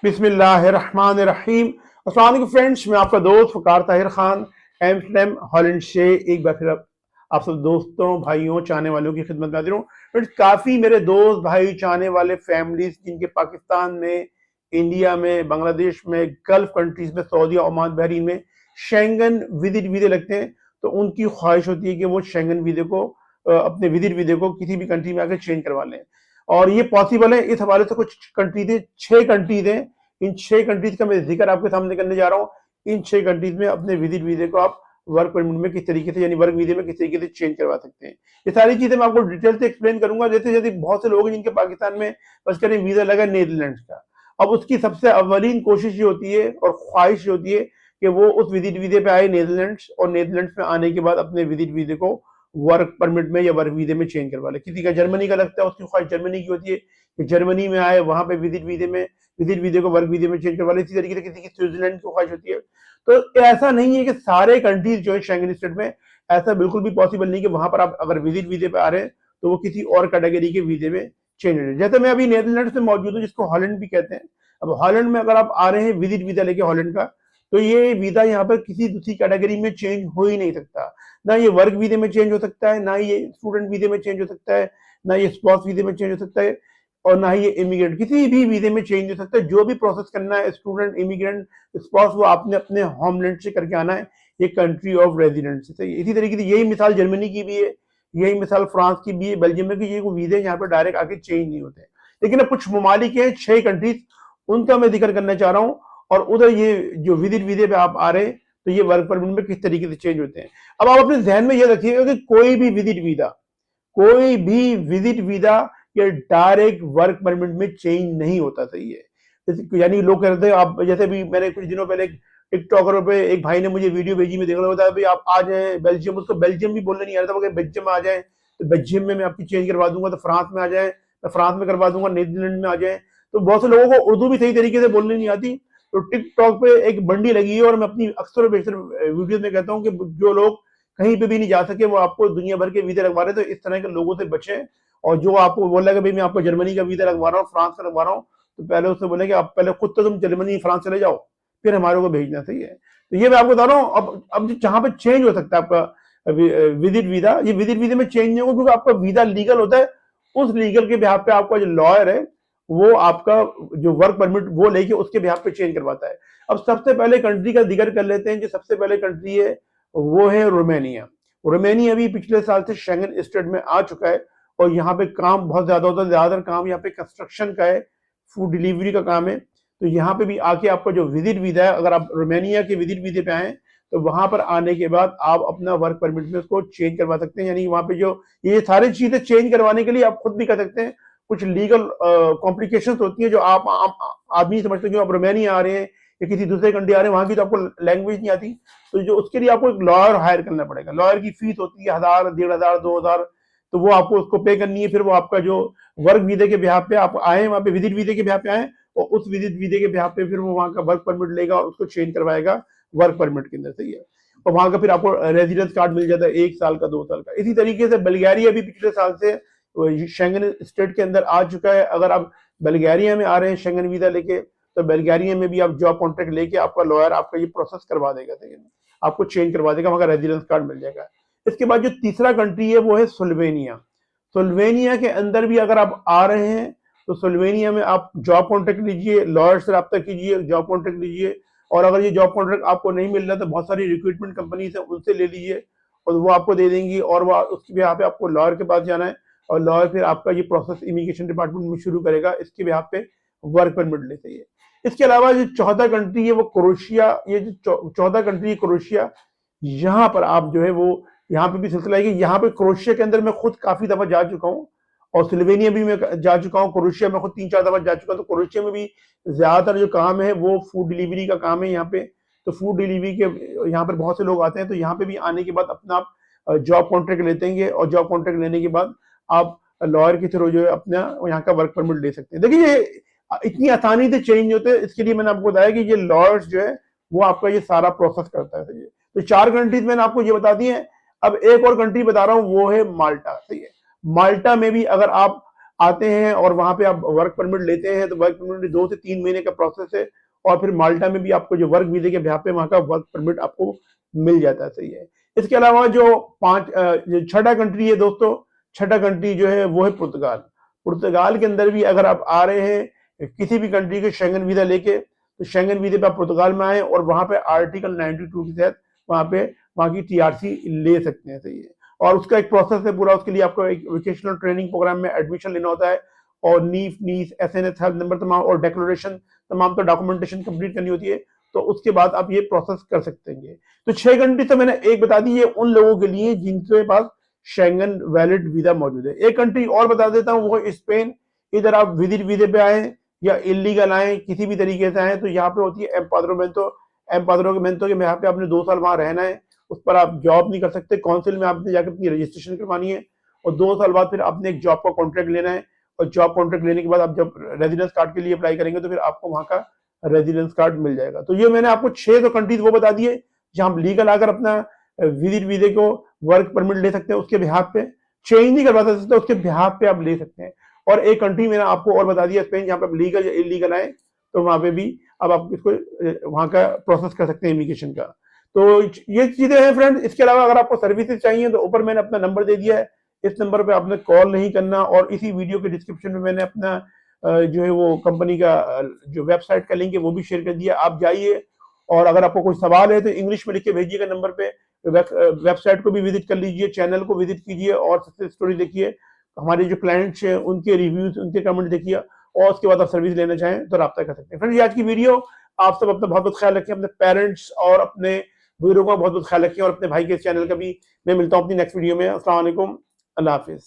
बिस्मिल्लाहिर्रहमानिर्रहीम। अस्सलाम वालेकुम फ्रेंड्स, मैं आपका दोस्त वकार ताहिर खान एम्स्टर्डम हॉलैंड से एक बार फिर आप सब दोस्तों, भाइयों, चाहने वालों की खिदमत में हाजिर हूँ। फ्रेंड्स, काफ़ी मेरे दोस्त, भाई, चाहने वाले फैमिलीज जिनके पाकिस्तान में, इंडिया में, बांग्लादेश में, गल्फ कंट्रीज में, सऊदीया, ओमान, बहरीन में शेंगन विजिट वीज़े लगते हैं, तो उनकी ख्वाहिश होती है कि वो शेंगन वीज़े को अपने विजिट वीज़े को किसी भी कंट्री में आकर चेंज करवा लें। और ये पॉसिबल है। इस हवाले से कुछ कंट्रीज है, 6 कंट्रीज हैं। इन 6 कंट्रीज का मैं जिक्र आपके सामने करने जा रहा हूँ। इन 6 कंट्रीज में अपने विजिट वीजे को आप वर्क परमिट में किस तरीके से, यानी वर्क वीजे में किस तरीके से चेंज करवा सकते हैं। ये सारी चीजें मैं आपको डिटेल से एक्सप्लेन करूंगा। जैसे जैसे बहुत से लोग हैं जिनके पाकिस्तान में बस करें वीजा लगा नीदरलैंड का। अब उसकी सबसे अवलीन कोशिश ये होती है और ख्वाहिश ये होती है कि वो उस विजिट वीजे पे आए नीदरलैंड, और नीदरलैंड में आने के बाद अपने विजिट वीजे को वर्क परमिट में या वर्क वीजे में चेंज करवा ले। किसी का जर्मनी का लगता है, उसकी ख्वाहिश जर्मनी की होती है कि जर्मनी में आए, वहां पे विजिट वीजे को वर्क वीजे में चेंज करवा ले। इसी तरीके से किसी की स्विट्जरलैंड की ख्वाहिश होती है। तो ऐसा नहीं है कि सारे कंट्रीज जो है शेंगन स्टेट में, ऐसा बिल्कुल भी पॉसिबल नहीं कि वहां पर आप अगर विजिट वीजे पे आ रहे हैं तो वो किसी और कैटेगरी के वीजे में चेंज हो जाए। जैसे मैं अभी नीदरलैंड में मौजूद हूँ, जिसको हॉलैंड भी कहते हैं। अब हॉलैंड में अगर आप आ रहे हैं विजिट वीजा लेके हॉलैंड का, तो ये वीजा यहाँ पर किसी दूसरी कैटेगरी में चेंज हो ही नहीं सकता। ना ये वर्क वीजे में चेंज हो सकता है, ना ये स्टूडेंट वीजे में चेंज हो सकता है, ना ये स्पाउस वीजे में चेंज हो सकता है, और ना ही ये इमिग्रेंट किसी भी वीजे में चेंज हो सकता है। जो भी प्रोसेस करना है स्टूडेंट, इमिग्रेंट, स्पाउस, वो आपने अपने होमलैंड से करके आना है, ये कंट्री ऑफ रेजिडेंस से। इसी तरीके से यही मिसाल जर्मनी की भी है, यही मिसाल फ्रांस की भी है, बेल्जियम में, कि ये वीजे यहाँ पर डायरेक्ट आके चेंज नहीं होते। लेकिन अब कुछ ममालिक हैं, 6 कंट्रीज, उनका मैं जिक्र करना चाह रहा हूँ। और उधर ये जो विजिट वीजे पे आप आ रहे हैं, तो ये वर्क परमिट में किस तरीके से चेंज होते हैं। अब आप अपने ध्यान में ये रखिएगा कि कोई भी विजिट वीजा ये डायरेक्ट वर्क परमिट में चेंज नहीं होता। सही है। यानी लोग कहते हैं, आप जैसे भी मैंने कुछ दिनों पहले टिकटॉकर पे एक भाई ने मुझे वीडियो भेजी, में देख रहा होता है, भाई आप आ जाए बेल्जियम, उसको बेल्जियम भी बोलने नहीं आ रहा था, वो बेल्जियम में आ जाए तो बेल्जियम में मैं आपकी चेंज करवा दूंगा, तो फ्रांस में आ जाए तो फ्रांस में करवा दूंगा, नीदरलैंड में आ जाए। तो बहुत से लोगों को उर्दू भी सही तरीके से बोलने नहीं आती। तो टिकटॉक पे एक बंडी लगी है, और मैं अपनी अक्सर बेशतर वीडियो में कहता हूँ कि जो लोग कहीं पे भी नहीं जा सके, वो आपको दुनिया भर के वीजा लगवा रहे, तो इस तरह के लोगों से बचें। और जो आपको बोल रहा है कि भाई मैं आपको जर्मनी का वीजा लगवा रहा हूँ, फ्रांस का लगवा रहा हूँ, तो पहले उससे बोले कि आप पहले खुद तो तुम जर्मनी, फ्रांस चले जाओ, फिर हमारे को भेजना। सही है। तो ये मैं आपको बता रहा हूँ। अब जहाँ पे चेंज हो सकता है आपका विजिट वीजा, ये विजिट वीजे में चेंज नहीं होगा, क्योंकि आपका वीजा लीगल होता है। उस लीगल के बिहाफ पे आपका जो लॉयर है, वो आपका जो वर्क परमिट वो लेके उसके बिहाफ पे चेंज करवाता है। अब सबसे पहले कंट्री का जिक्र कर लेते हैं। जो सबसे पहले कंट्री है वो है रोमानिया। रोमानिया भी पिछले साल से शेंगन स्टेट में आ चुका है, और यहाँ पे काम बहुत ज्यादा होता है। ज्यादातर काम यहाँ पे कंस्ट्रक्शन का है, फूड डिलीवरी का काम है। तो यहाँ पे भी आके आपका जो विजिट वीजा है, अगर आप रोमानिया के विजिट वीजे पे आए, तो वहां पर आने के बाद आप अपना वर्क परमिट में उसको चेंज करवा सकते हैं। यानी वहां पे जो ये सारी चीजें चेंज करवाने के लिए आप खुद भी कर सकते हैं। कुछ लीगल कॉम्प्लिकेशंस होती है जो आप आदमी समझते हैं। आप रोमानिया आ रहे हैं या किसी दूसरे कंट्री आ रहे हैं, वहां की तो आपको लैंग्वेज नहीं आती, तो जो उसके लिए आपको एक लॉयर हायर करना पड़ेगा। लॉयर की फीस होती है 1000, 1500, 2000, तो वो आपको उसको पे करनी है। फिर वो आपका जो वर्क वीजे के बिहाफ पे आप आए, वहां पे विजिट वीजे के बिहाफ पे आए, और उस विजिट वीजे के बिहाफ पे फिर वो वहां का वर्क परमिट लेगा और उसको चेंज करवाएगा वर्क परमिट के अंदर। सही है। और वहां का फिर आपको रेजिडेंस कार्ड मिल जाता है 1 साल का, 2 साल का। इसी तरीके से बल्गारिया भी पिछले साल से शेंगन स्टेट के अंदर आ चुका है। अगर आप बल्गारिया में आ रहे हैं शेंगन वीजा लेके, तो बल्गारिया में भी आप जॉब कॉन्ट्रैक्ट लेके आपका लॉयर आपका ये प्रोसेस करवा देगा। सही है, आपको चेंज करवा देगा, वहां का रेजिडेंस कार्ड मिल जाएगा। इसके बाद जो तीसरा कंट्री है वो है स्लोवेनिया। स्लोवेनिया के अंदर भी अगर आप आ रहे हैं, तो स्लोवेनिया में आप जॉब कॉन्ट्रैक्ट लीजिए, लॉयर से रब्ता कीजिए, जॉब कॉन्ट्रैक्ट लीजिए। और अगर ये जॉब कॉन्ट्रैक्ट आपको नहीं मिल रहा, तो बहुत सारी रिक्रूटमेंट कंपनीज है, उनसे ले लीजिए, और वो आपको दे देंगी। और वो उसके बिहाफ पे आपको लॉयर के पास जाना है, और लॉयर फिर आपका ये प्रोसेस इमिग्रेशन डिपार्टमेंट में शुरू करेगा, इसके बिहाफ पे वर्क परमिट लेते हैं। इसके अलावा जो चौथा कंट्री है वो क्रोएशिया। ये जो चौथा कंट्री है क्रोएशिया, यहाँ पर आप जो है वो, यहाँ पे भी सिलसिला है कि यहाँ पे क्रोएशिया के अंदर मैं खुद काफी दफा जा चुका हूँ, और स्लोवेनिया भी मैं जा चुका हूँ। क्रोएशिया में खुद 3-4 दफा जा चुका हूँ। तो क्रोएशिया में भी ज्यादातर जो काम है वो फूड डिलीवरी का काम है यहाँ पे। तो फूड डिलीवरी के यहाँ पर बहुत से लोग आते हैं। तो यहाँ पे भी आने के बाद अपना आप जॉब कॉन्ट्रैक्ट लेते हैं, और जॉब कॉन्ट्रैक्ट लेने के बाद आप लॉयर के थ्रू जो है अपना यहाँ का वर्क परमिट ले सकते हैं। देखिए, ये इतनी आसानी से चेंज होते हैं। इसके लिए मैंने आपको बताया कि ये लॉयर्स जो है वो आपका ये सारा प्रोसेस करता है। तो 4 कंट्रीज मैंने आपको ये बता दी है। अब एक और कंट्री बता रहा हूँ, वो है माल्टा। सही है। माल्टा में भी अगर आप आते हैं और वहां पे आप वर्क परमिट लेते हैं, तो वर्क परमिट 2 से 3 महीने का प्रोसेस है, और फिर माल्टा में भी आपको जो वर्क वीजे के बिहाफ पे वहां का वर्क परमिट आपको मिल जाता है। सही है। इसके अलावा जो जो छठा कंट्री है दोस्तों, छठा कंट्री जो है वो है पुर्तगाल। पुर्तगाल के अंदर भी अगर आप आ रहे हैं किसी भी कंट्री के शेंगन वीजा लेके, तो शेंगन वीजे पे आप पुर्तगाल में आए और वहां पे आर्टिकल 92 के तहत वहां की टीआरसी ले सकते हैं। सही है। और उसका एक प्रोसेस है पूरा, उसके लिए आपको एक वोकेशनल ट्रेनिंग प्रोग्राम में एडमिशन लेना होता है, और नीफ नीस एसएनएस हेल्थ नंबर तमाम और डिक्लेरेशन तमाम तो डॉक्यूमेंटेशन कंप्लीट करनी होती है, तो उसके बाद आप ये प्रोसेस कर सकते हैं। तो 6 कंट्री तो मैंने एक बता दी है उन लोगों के लिए जिनके पास शेंगन वैलिड वीजा मौजूद है। एक कंट्री और बता देता हूँ, वो स्पेन। इधर आप विजिट वीजे पे आए या इलीगल आए, किसी भी तरीके से आए, तो यहाँ पे होती है एम्पाद्रोमेंटो। एम्पाद्रोमेंटो के यहाँ पे आपने 2 साल वहां रहना है, उस पर आप जॉब नहीं कर सकते, काउंसिल में आपने जाकर अपनी रजिस्ट्रेशन करवानी है, और 2 साल बाद फिर आपने एक जॉब का कॉन्ट्रैक्ट लेना है, और जॉब कॉन्ट्रैक्ट लेने के बाद आप जब रेजिडेंस कार्ड के लिए अप्लाई करेंगे तो फिर आपको वहां का रेजिडेंस कार्ड मिल जाएगा। तो ये मैंने आपको 6 तो कंट्रीज वो बता दिए जहां हम लीगल आकर अपना विजिट वीजे को वर्क परमिट ले सकते हैं, उसके बिहाफ पे चेंज नहीं करवा सकते, उसके बिहाफ पे आप ले सकते हैं। और एक कंट्री मैंने आपको और बता दिया स्पेन, जहां पे आप लीगल या इलीगल आए तो वहां पे भी अब आप इसको वहां का प्रोसेस कर सकते हैं इमिग्रेशन का। तो ये चीजें हैं फ्रेंड। इसके अलावा अगर आपको सर्विसेज चाहिए तो ऊपर मैंने अपना नंबर दे दिया है, इस नंबर पे आपने कॉल नहीं करना, और इसी वीडियो के डिस्क्रिप्शन में मैंने अपना जो है वो कंपनी का जो वेबसाइट का लिंक है वो भी शेयर कर दिया, आप जाइए। और अगर आपको कोई सवाल है तो इंग्लिश में लिख के भेजिएगा नंबर पे। वेबसाइट को भी विजिट कर लीजिए, चैनल को विजिट कीजिए, और सक्सेस स्टोरी देखिए, हमारे जो क्लाइंट्स हैं उनके रिव्यूज, उनके कमेंट देखिए, और उसके बाद आप सर्विस लेना चाहें तो रब्ता कर सकते हैं। फ्रेंड्स, ये आज की वीडियो। आप सब अपना बहुत बहुत ख्याल रखें, अपने पेरेंट्स और अपने बुजुर्गों का बहुत बहुत ख्याल रखें, और अपने भाई के चैनल का भी। मैं मिलता हूँ अपनी नेक्स्ट वीडियो में। अस्सलाम वालेकुम, अल्लाह हाफिज।